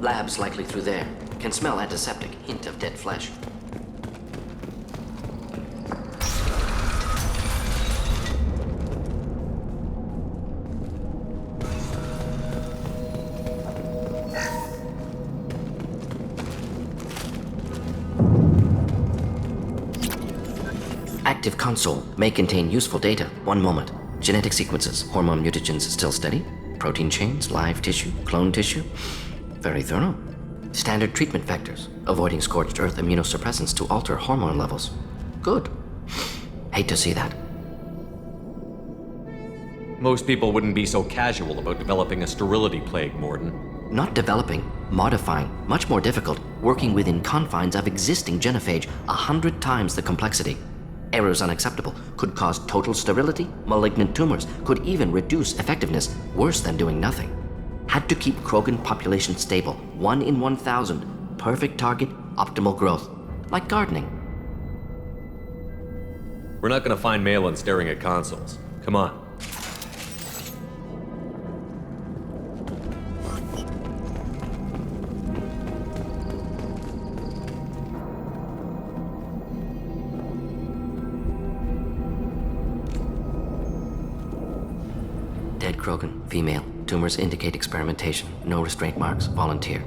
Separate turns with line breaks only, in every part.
Lab's likely through there. Can smell antiseptic, hint of dead flesh. Active console may contain useful data. One moment. Genetic sequences, hormone mutagens still steady. Protein chains, live tissue, clone tissue. Very thorough. Standard treatment vectors, avoiding scorched earth immunosuppressants to alter hormone levels. Good. Hate to see that.
Most people wouldn't be so casual about developing a sterility plague, Morden.
Not developing, modifying, much more difficult, working within confines of existing genophage, 100 times the complexity. Errors unacceptable, could cause total sterility, malignant tumors, could even reduce effectiveness, worse than doing nothing. Had to keep Krogan population stable, 1 in 1,000, perfect target, optimal growth, like gardening.
We're not gonna find Malin staring at consoles. Come on.
Dead Krogan, female. Tumors indicate experimentation. No restraint marks. Volunteer.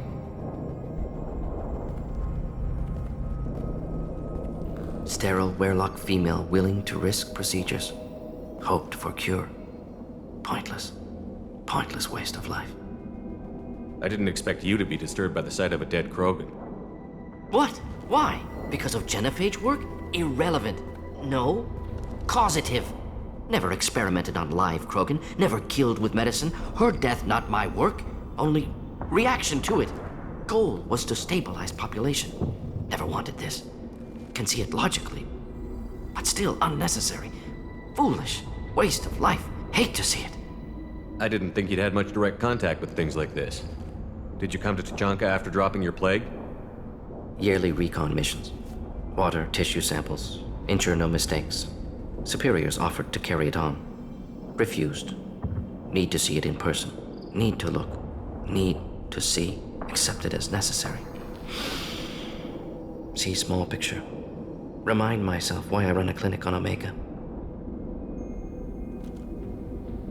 Sterile Werelock female willing to risk procedures. Hoped for cure. Pointless. Pointless waste of life.
I didn't expect you to be disturbed by the sight of a dead Krogan.
What? Why? Because of genophage work? Irrelevant. No. Causative. Never experimented on live Krogan, never killed with medicine. Her death, not my work. Only reaction to it. Goal was to stabilize population. Never wanted this. Can see it logically. But still unnecessary. Foolish. Waste of life. Hate to see it.
I didn't think you'd had much direct contact with things like this. Did you come to Tachanka after dropping your plague?
Yearly recon missions. Water, tissue samples. Ensure no mistakes. Superiors offered to carry it on. Refused. Need to see it in person. Need to look. Need to see. Accepted as necessary. See small picture. Remind myself why I run a clinic on Omega.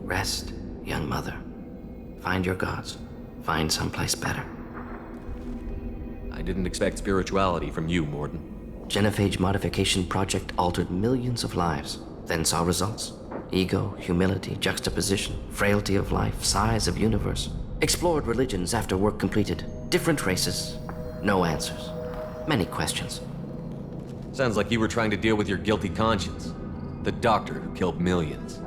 Rest, young mother. Find your gods. Find someplace better.
I didn't expect spirituality from you, Morden.
Genophage modification project altered millions of lives, then saw results. Ego, humility, juxtaposition, frailty of life, size of universe. Explored religions after work completed. Different races. No answers. Many questions.
Sounds like you were trying to deal with your guilty conscience. The doctor who killed millions.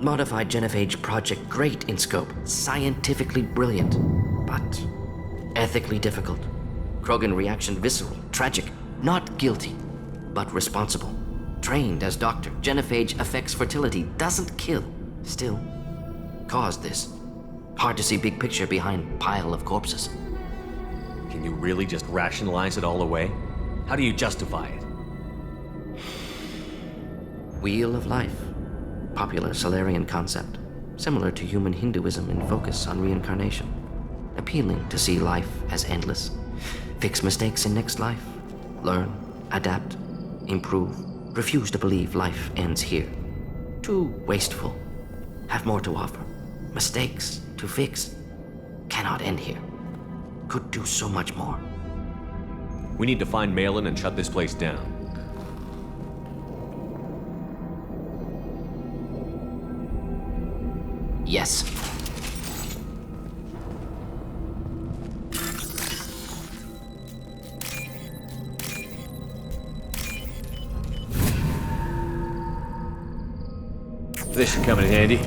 Modified genophage project great in scope. Scientifically brilliant. But ethically difficult. Krogan reaction visceral, tragic. Not guilty, but responsible. Trained as doctor, genophage affects fertility, doesn't kill. Still, caused this. Hard to see big picture behind pile of corpses.
Can you really just rationalize it all away? How do you justify it?
Wheel of life. Popular Solarian concept. Similar to human Hinduism in focus on reincarnation. Appealing to see life as endless. Fix mistakes in next life. Learn, adapt, improve. Refuse to believe life ends here. Too wasteful. Have more to offer. Mistakes to fix. Cannot end here. Could do so much more.
We need to find Malin and shut this place down.
Yes.
This should come in handy.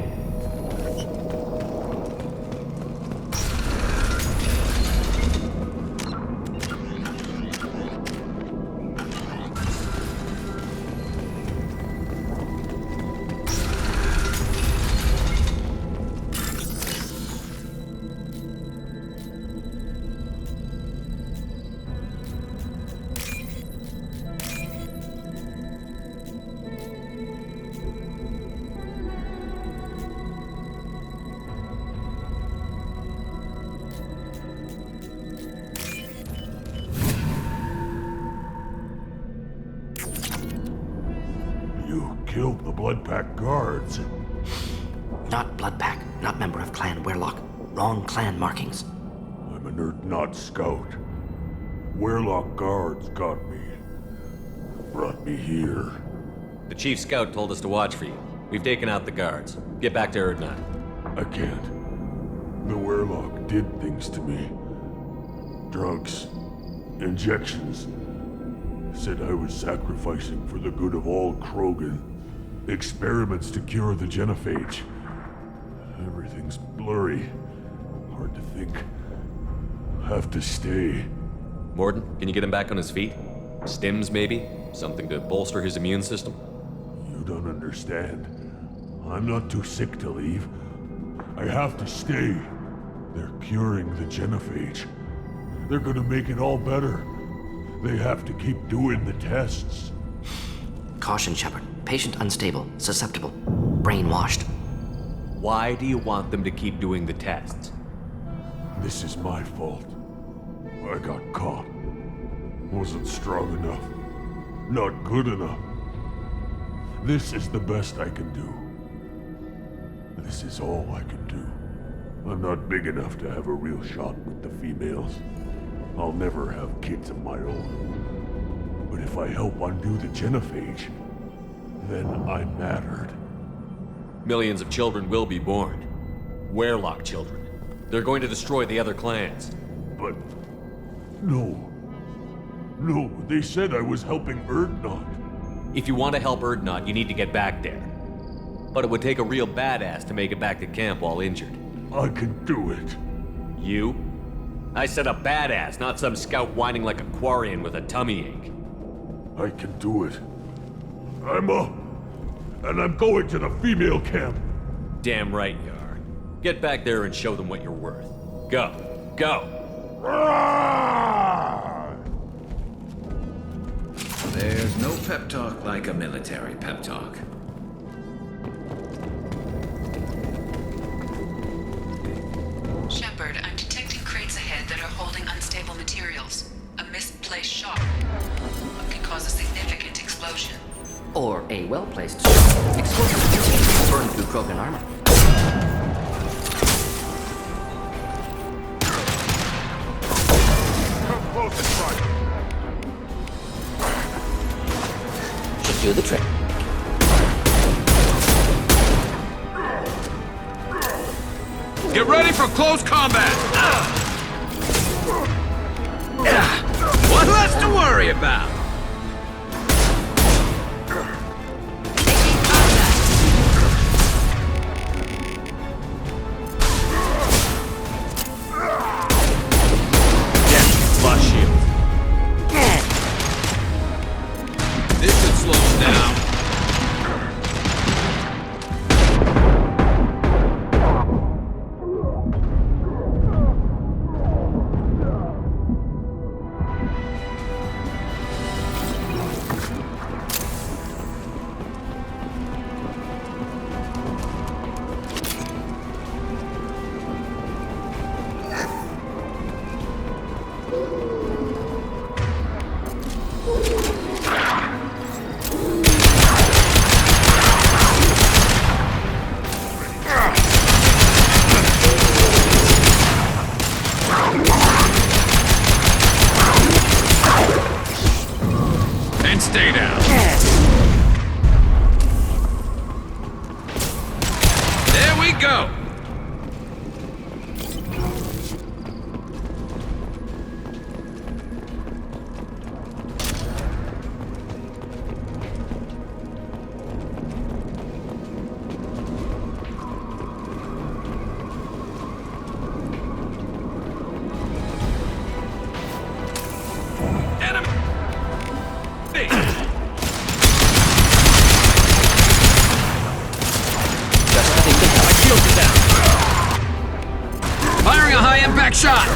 The Blood Pack guards.
Not Blood Pack, not member of Clan Werlock. Wrong clan markings.
I'm an Urdnot scout. Werlock guards got me. Brought me here.
The chief scout told us to watch for you. We've taken out the guards. Get back to Urdnot.
I can't. The Werlock did things to me. Drugs. Injections. Said I was sacrificing for the good of all Krogan. Experiments to cure the genophage. Everything's blurry. Hard to think. Have to stay.
Morden, can you get him back on his feet? Stims, maybe? Something to bolster his immune system?
You don't understand. I'm not too sick to leave. I have to stay. They're curing the genophage. They're gonna make it all better. They have to keep doing the tests.
Caution, Shepard. Patient unstable, susceptible, brainwashed.
Why do you want them to keep doing the tests?
This is my fault. I got caught. Wasn't strong enough. Not good enough. This is the best I can do. This is all I can do. I'm not big enough to have a real shot with the females. I'll never have kids of my own. But if I help undo the genophage, then I mattered.
Millions of children will be born. Werlock children. They're going to destroy the other clans.
But... no. No, they said I was helping Urdnot.
If you want to help Urdnot, you need to get back there. But it would take a real badass to make it back to camp while injured.
I can do it.
You? I said a badass, not some scout whining like a Quarian with a tummy ache.
I can do it. I'm up. And I'm going to the female camp.
Damn right you are. Get back there and show them what you're worth. Go. Go!
There's no pep talk like a military pep talk.
Shepard, I'm detecting crates ahead that are holding unstable materials. A misplaced shot can cause a significant explosion.
Or a well-placed explosive burn through Krogan armor.
Come close and try.
Should do the trick.
Get ready for close combat! What less to worry about? Plus shield. This should slow him down. And stay down. There we go. Enemy. My shields are down. Firing a high-impact shot.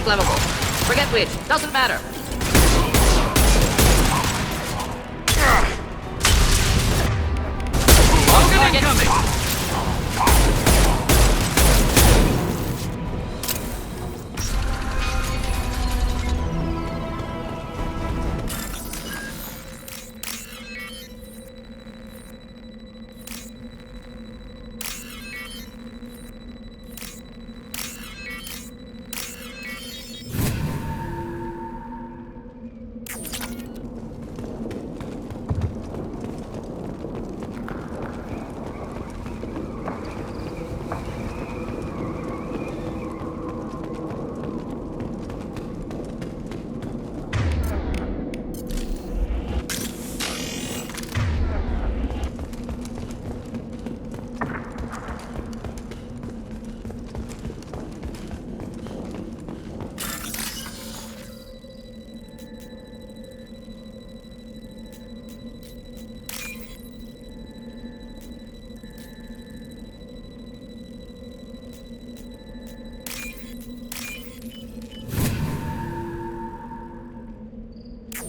flammable. Forget which. Doesn't matter.
Target incoming!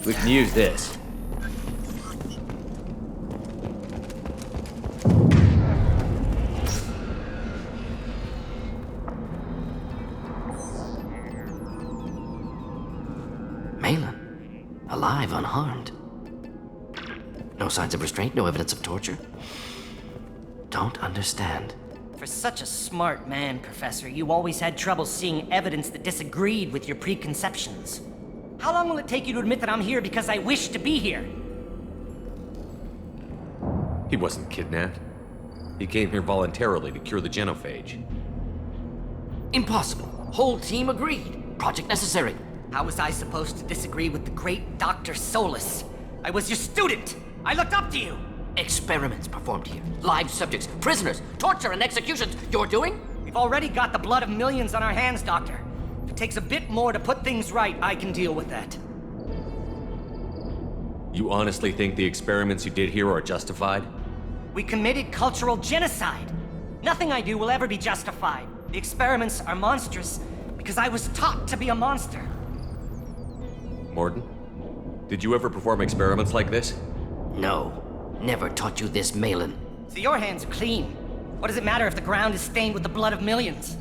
We can use this.
Malin, alive, unharmed. No signs of restraint, no evidence of torture. Don't understand.
For such a smart man, Professor, you always had trouble seeing evidence that disagreed with your preconceptions. How long will it take you to admit that I'm here because I wish to be here?
He wasn't kidnapped. He came here voluntarily to cure the genophage.
Impossible. Whole team agreed. Project necessary.
How was I supposed to disagree with the great Dr. Solus? I was your student! I looked up to you!
Experiments performed here. Live subjects, prisoners, torture and executions. You're doing?
We've already got the blood of millions on our hands, Doctor. If it takes a bit more to put things right, I can deal with that.
You honestly think the experiments you did here are justified?
We committed cultural genocide. Nothing I do will ever be justified. The experiments are monstrous because I was taught to be a monster.
Morden, did you ever perform experiments like this?
No. Never taught you this, Malin.
So your hands are clean. What does it matter if the ground is stained with the blood of millions?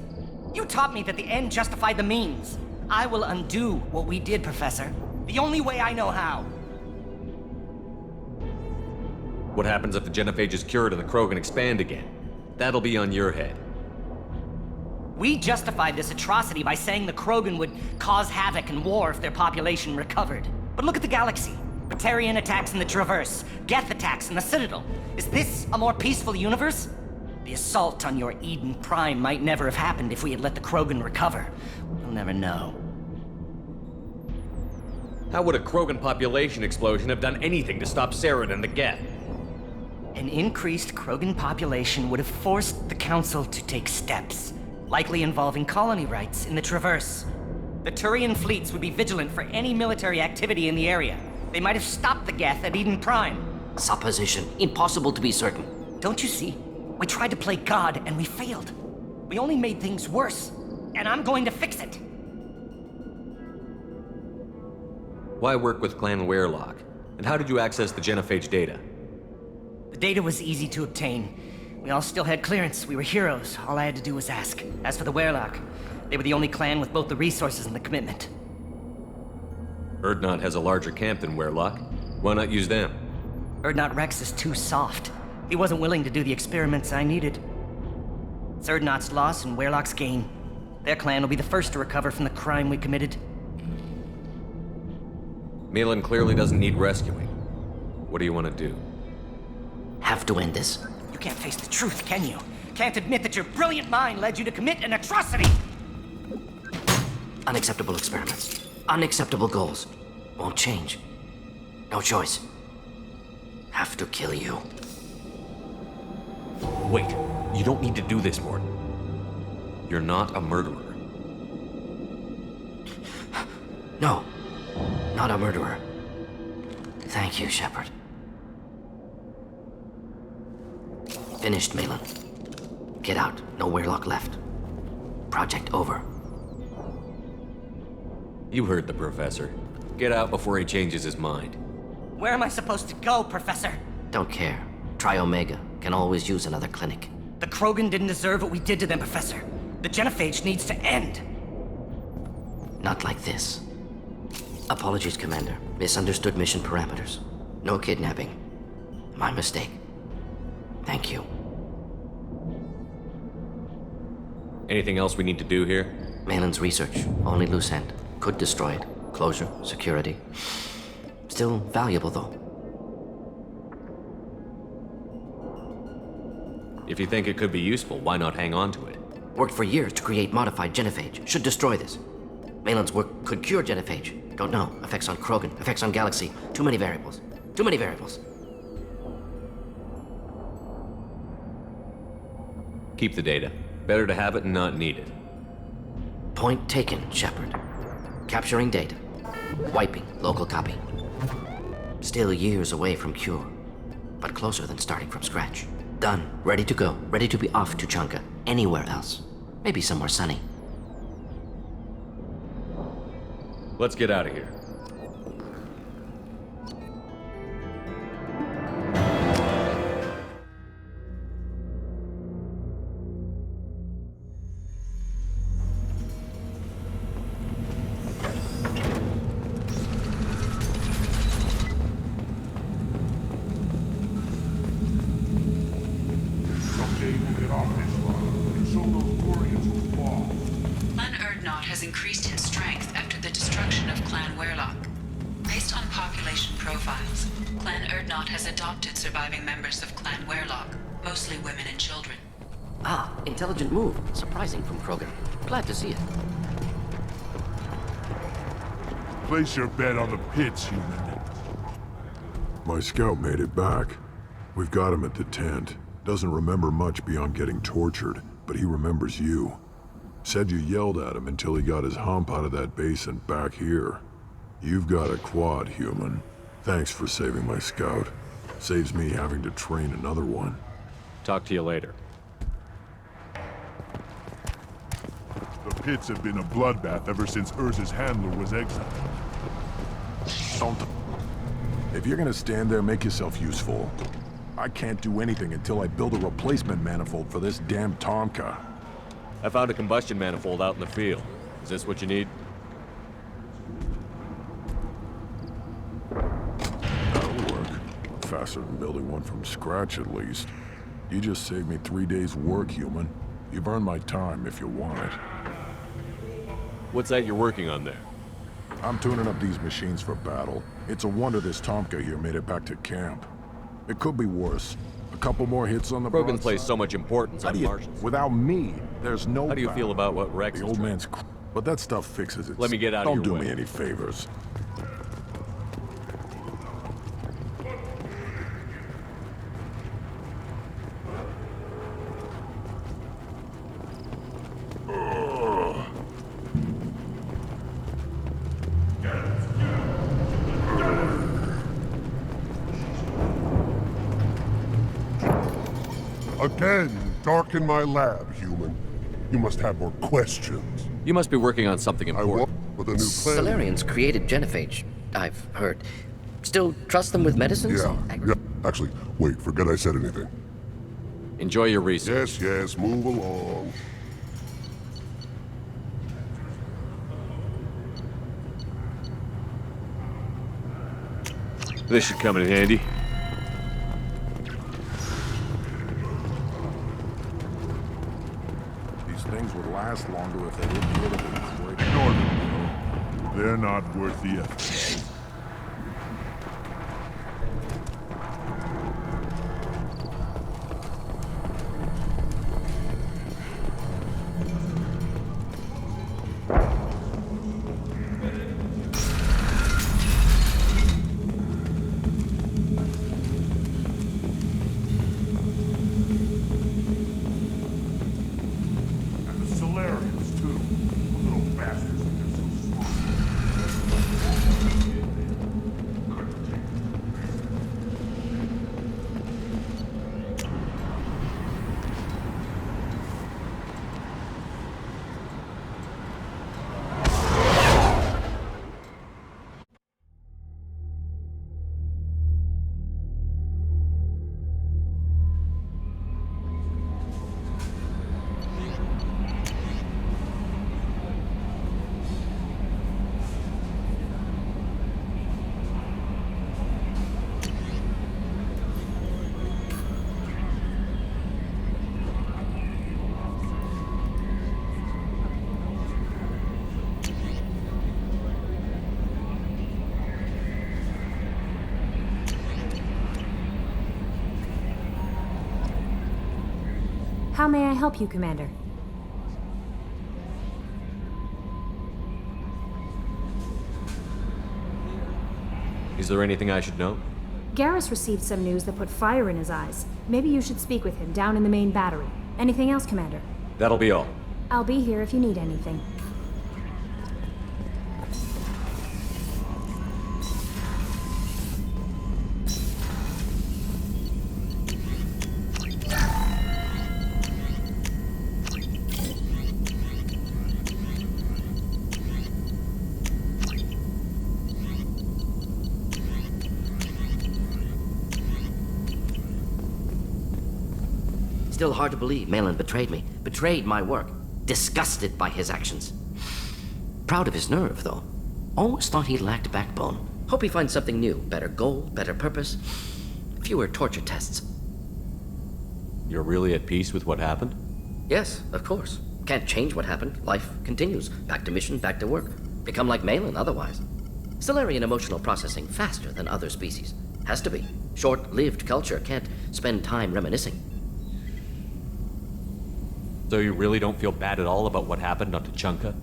You taught me that the end justified the means. I will undo what we did, Professor. The only way I know how.
What happens if the genophage is cured and the Krogan expand again? That'll be on your head.
We justified this atrocity by saying the Krogan would cause havoc and war if their population recovered. But look at the galaxy. Batarian attacks in the Traverse, Geth attacks in the Citadel. Is this a more peaceful universe? The assault on your Eden Prime might never have happened if we had let the Krogan recover. We'll never know.
How would a Krogan population explosion have done anything to stop Saren and the Geth?
An increased Krogan population would have forced the Council to take steps, likely involving colony rights in the Traverse. The Turian fleets would be vigilant for any military activity in the area. They might have stopped the Geth at Eden Prime.
Supposition. Impossible to be certain.
Don't you see? We tried to play God and we failed. We only made things worse. And I'm going to fix it.
Why work with Clan Weirlock? And how did you access the genophage data?
The data was easy to obtain. We all still had clearance. We were heroes. All I had to do was ask. As for the Weirlock, they were the only clan with both the resources and the commitment.
Urdnot has a larger camp than Weirlock. Why not use them?
Urdnot Rex is too soft. He wasn't willing to do the experiments I needed. It's Urdnot's loss and Weirlock's gain. Their clan will be the first to recover from the crime we committed.
Malin clearly doesn't need rescuing. What do you want to do?
Have to end this.
You can't face the truth, can you? Can't admit that your brilliant mind led you to commit an atrocity!
Unacceptable experiments. Unacceptable goals. Won't change. No choice. Have to kill you.
Wait, you don't need to do this, Morden. You're not a murderer.
No. Not a murderer. Thank you, Shepard. Finished, Malin. Get out. No Weirlock left. Project over.
You heard the professor. Get out before he changes his mind.
Where am I supposed to go, Professor?
Don't care. Try Omega. Can always use another clinic.
The Krogan didn't deserve what we did to them, Professor. The genophage needs to end.
Not like this. Apologies, Commander. Misunderstood mission parameters. No kidnapping. My mistake. Thank you.
Anything else we need to do here?
Malin's research. Only loose end. Could destroy it. Closure. Security. Still valuable, though.
If you think it could be useful, why not hang on to it?
Worked for years to create modified genophage. Should destroy this. Malin's work could cure genophage. Don't know. Effects on Krogan. Effects on Galaxy. Too many variables. Too many variables.
Keep the data. Better to have it and not need it.
Point taken, Shepard. Capturing data. Wiping local copy. Still years away from cure, but closer than starting from scratch. Done. Ready to go. Ready to be off to Chunka. Anywhere else. Maybe somewhere sunny.
Let's get out of here.
Intelligent move. Surprising from Krogan. Glad to see it.
Place your bet on the pits, human. My scout made it back. We've got him at the tent. Doesn't remember much beyond getting tortured, but he remembers you. Said you yelled at him until he got his hump out of that base and back here. You've got a quad, human. Thanks for saving my scout. Saves me having to train another one.
Talk to you later.
The pits have been a bloodbath ever since Urza's handler was exiled.
Don't. If you're gonna stand there, make yourself useful. I can't do anything until I build a replacement manifold for this damn Tomka.
I found a combustion manifold out in the field. Is this what you need?
That'll work. Faster than building one from scratch, at least. You just saved me 3 days' work, human. You've earned my time if you want it.
What's that you're working on there?
I'm tuning up these machines for battle. It's a wonder this Tomka here made it back to camp. It could be worse. A couple more hits on the
Krogan place so much importance on Martians.
Without me, there's no
How do you
battle.
feel about what Rex
The
is
old
trying-
man's but that stuff fixes it.
Let me get out of
Don't
your
do
way.
me any favors.
Again, darken my lab, human. You must have more questions.
You must be working on something
I
important.
want with a new plan.
Solarians created genophage, I've heard. Still trust them with medicines?
Yeah. Actually, wait, forget I said anything.
Enjoy your research.
Yes, move along.
This should come in handy.
These things would last longer if they didn't get it in quick.
Ignore them. They're not worth the effort. And the Solarians, too. Little bastards. They're so smart.
How may I help you, Commander?
Is there anything I should know?
Garrus received some news that put fire in his eyes. Maybe you should speak with him down in the main battery. Anything else, Commander?
That'll be all.
I'll be here if you need anything.
Still hard to believe Malin betrayed me, betrayed my work, disgusted by his actions. Proud of his nerve, though. Always thought he lacked backbone. Hope he finds something new, better goal, better purpose, fewer torture tests.
You're really at peace with what happened?
Yes, of course. Can't change what happened. Life continues. Back to mission, back to work. Become like Malin otherwise. Solarian emotional processing faster than other species. Has to be. Short-lived culture can't spend time reminiscing.
So you really don't feel bad at all about what happened on Tuchanka?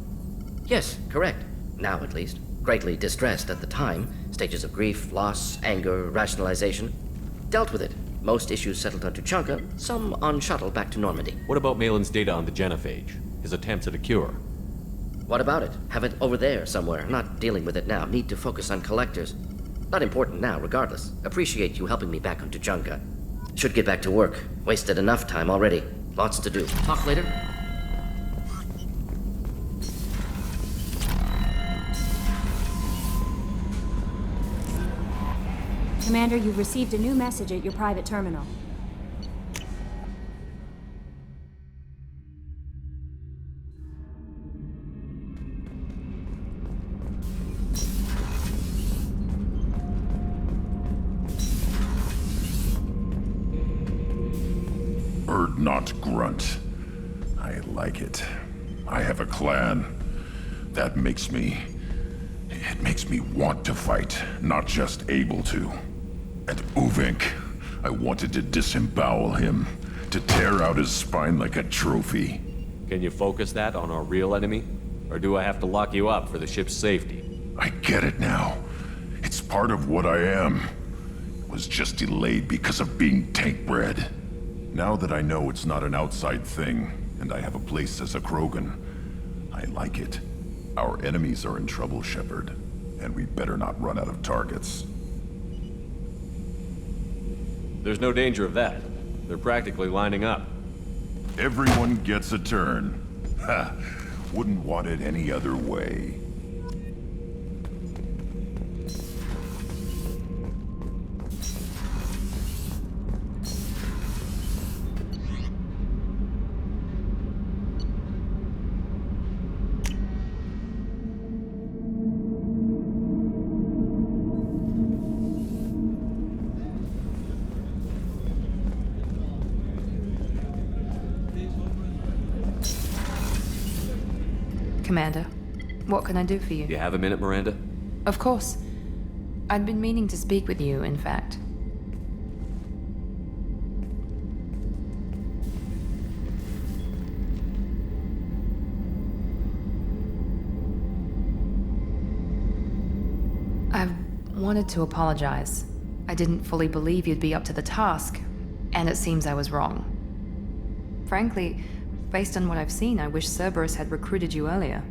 Yes, correct. Now at least. Greatly distressed at the time. Stages of grief, loss, anger, rationalization. Dealt with it. Most issues settled on Tuchanka, some on shuttle back to Normandy.
What about Malin's data on the genophage? His attempts at a cure?
What about it? Have it over there somewhere. Not dealing with it now. Need to focus on collectors. Not important now, regardless. Appreciate you helping me back on Tuchanka. Should get back to work. Wasted enough time already. Lots to do. Talk later.
Commander, you've received a new message at your private terminal.
Not grunt. I like it. I have a clan. That makes me... It makes me want to fight, not just able to. And Uvink, I wanted to disembowel him, to tear out his spine like a trophy.
Can you focus that on our real enemy? Or do I have to lock you up for the ship's safety?
I get it now. It's part of what I am. It was just delayed because of being tank-bred. Now that I know it's not an outside thing, and I have a place as a Krogan, I like it. Our enemies are in trouble, Shepard, and we better not run out of targets.
There's no danger of that. They're practically lining up.
Everyone gets a turn. Ha! Wouldn't want it any other way.
Commander, what can I do for you?
You have a minute, Miranda?
Of course. I'd been meaning to speak with you, in fact. I've wanted to apologize. I didn't fully believe you'd be up to the task, and it seems I was wrong. Frankly, based on what I've seen, I wish Cerberus had recruited you earlier.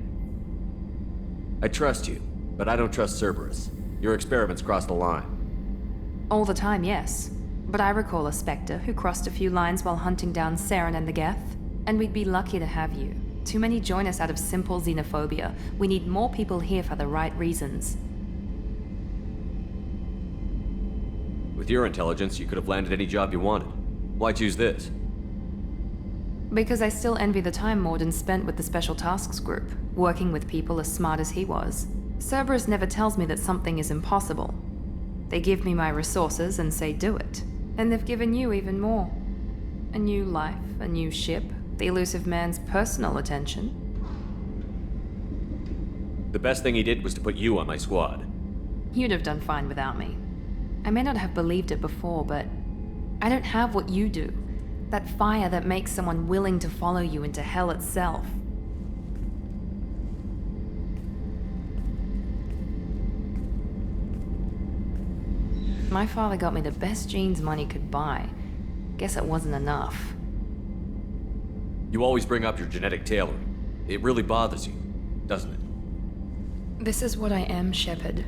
I trust you, but I don't trust Cerberus. Your experiments crossed the line.
All the time, yes. But I recall a Spectre who crossed a few lines while hunting down Saren and the Geth. And we'd be lucky to have you. Too many join us out of simple xenophobia. We need more people here for the right reasons.
With your intelligence, you could have landed any job you wanted. Why choose this?
Because I still envy the time Morden spent with the Special Tasks Group, working with people as smart as he was. Cerberus never tells me that something is impossible. They give me my resources and say do it. And they've given you even more. A new life, a new ship, the elusive man's personal attention.
The best thing he did was to put you on my squad.
You'd have done fine without me. I may not have believed it before, but I don't have what you do. That fire that makes someone willing to follow you into hell itself. My father got me the best jeans money could buy. Guess it wasn't enough.
You always bring up your genetic tailoring. It really bothers you, doesn't it?
This is what I am, Shepard.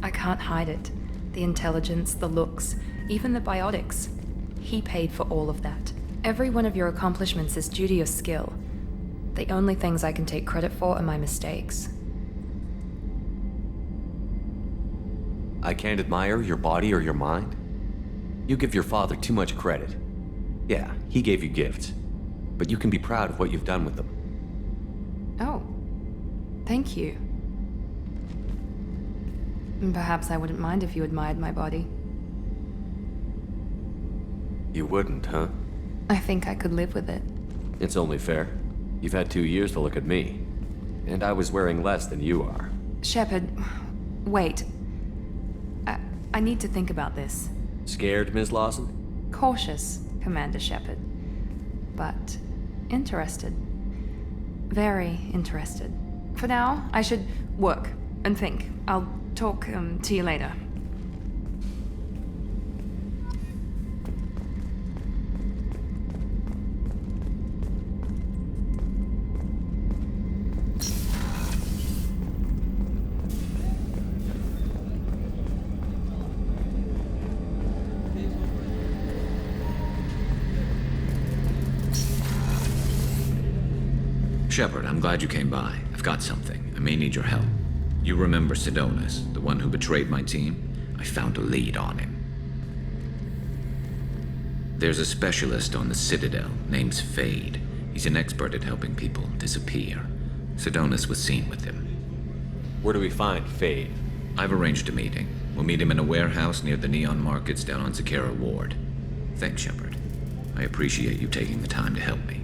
I can't hide it. The intelligence, the looks, even the biotics. He paid for all of that. Every one of your accomplishments is due to your skill. The only things I can take credit for are my mistakes.
I can't admire your body or your mind? You give your father too much credit. Yeah, he gave you gifts. But you can be proud of what you've done with them.
Oh. Thank you. Perhaps I wouldn't mind if you admired my body.
You wouldn't, huh?
I think I could live with it.
It's only fair. You've had 2 years to look at me. And I was wearing less than you are.
Shepard, wait. I need to think about this.
Scared, Ms. Lawson?
Cautious, Commander Shepard. But interested. Very interested. For now, I should work and think. I'll talk to you later.
Shepard, I'm glad you came by. I've got something. I may need your help. You remember Sidonus, the one who betrayed my team? I found a lead on him. There's a specialist on the Citadel, name's Fade. He's an expert at helping people disappear. Sidonus was seen with him.
Where do we find Fade?
I've arranged a meeting. We'll meet him in a warehouse near the Neon Markets down on Zakera Ward. Thanks, Shepard. I appreciate you taking the time to help me.